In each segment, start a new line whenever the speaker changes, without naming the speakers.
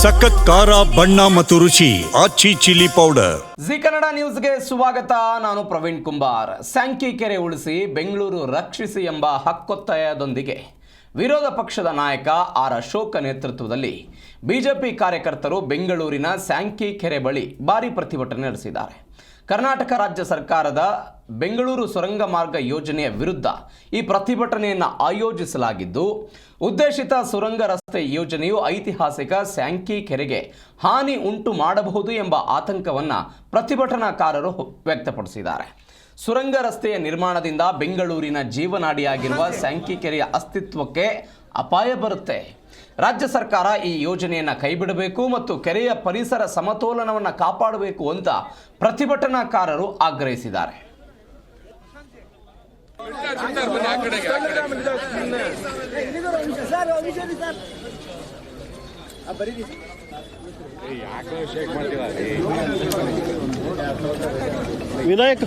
ಸಖತ್ ಖಾರ ಬಣ್ಣ ಮತ್ತು ರುಚಿ ಆಚಿ ಚಿಲ್ಲಿ ಪೌಡರ್.
ಜಿ ಕನ್ನಡ ನ್ಯೂಸ್ಗೆ ಸ್ವಾಗತ. ನಾನು ಪ್ರವೀಣ್ ಕುಂಬಾರ್. ಸ್ಯಾಂಕಿ ಕೆರೆ ಉಳಿಸಿ ಬೆಂಗಳೂರು ರಕ್ಷಿಸಿ ಎಂಬ ಹಕ್ಕೊತ್ತಾಯದೊಂದಿಗೆ ವಿರೋಧ ಪಕ್ಷದ ನಾಯಕ ಆರ್ ಅಶೋಕ್ ನೇತೃತ್ವದಲ್ಲಿ ಬಿಜೆಪಿ ಕಾರ್ಯಕರ್ತರು ಬೆಂಗಳೂರಿನ ಸ್ಯಾಂಕಿ ಕೆರೆ ಬಳಿ ಭಾರೀ ಪ್ರತಿಭಟನೆ ನಡೆಸಿದ್ದಾರೆ. ಕರ್ನಾಟಕ ರಾಜ್ಯ ಸರ್ಕಾರದ ಬೆಂಗಳೂರು ಸುರಂಗ ಮಾರ್ಗ ಯೋಜನೆಯ ವಿರುದ್ಧ ಈ ಪ್ರತಿಭಟನೆಯನ್ನು ಆಯೋಜಿಸಲಾಗಿದ್ದು, ಉದ್ದೇಶಿತ ಸುರಂಗ ರಸ್ತೆ ಯೋಜನೆಯು ಐತಿಹಾಸಿಕ ಸ್ಯಾಂಕಿ ಕೆರೆಗೆ ಹಾನಿ ಉಂಟು ಮಾಡಬಹುದು ಎಂಬ ಆತಂಕವನ್ನು ಪ್ರತಿಭಟನಾಕಾರರು ವ್ಯಕ್ತಪಡಿಸಿದ್ದಾರೆ. ಸುರಂಗ ರಸ್ತೆಯ ನಿರ್ಮಾಣದಿಂದ ಬೆಂಗಳೂರಿನ ಜೀವನಾಡಿಯಾಗಿರುವ ಸ್ಯಾಂಕಿ ಕೆರೆಯ ಅಸ್ತಿತ್ವಕ್ಕೆ ಅಪಾಯ ಬರುತ್ತೆ. ರಾಜ್ಯ ಸರ್ಕಾರ ಈ ಯೋಜನೆಯನ್ನು ಕೈಬಿಡಬೇಕು ಮತ್ತು ಕೆರೆಯ ಪರಿಸರ ಸಮತೋಲನವನ್ನು ಕಾಪಾಡಬೇಕು ಅಂತ ಪ್ರತಿಭಟನಾಕಾರರು ಆಗ್ರಹಿಸಿದ್ದಾರೆ.
ವಿನಾಯಕ್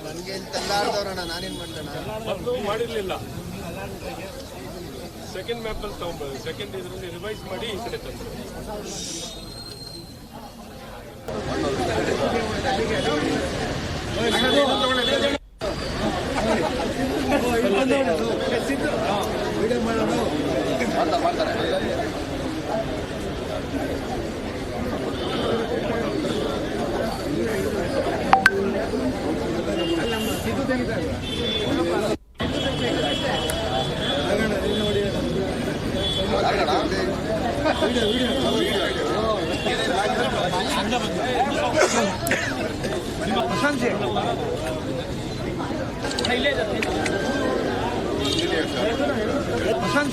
ನನಗೆ ತಲ್ಲಾಡ್ದವ್ರಣ್ಣ, ನಾನೇನು ಮಾಡ್ತಾನೆ
ಮಾಡಿರಲಿಲ್ಲ. ಸೆಕೆಂಡ್ ಮ್ಯಾಪಲ್ಲಿ ತಗೊಂಡ್ಬರೋದು, ಸೆಕೆಂಡ್ ಇದರಲ್ಲಿ ರಿವೈಸ್ ಮಾಡಿ ಈ ಕಡೆ ತಂದರು.
ಪ್ರಶಾಂತ್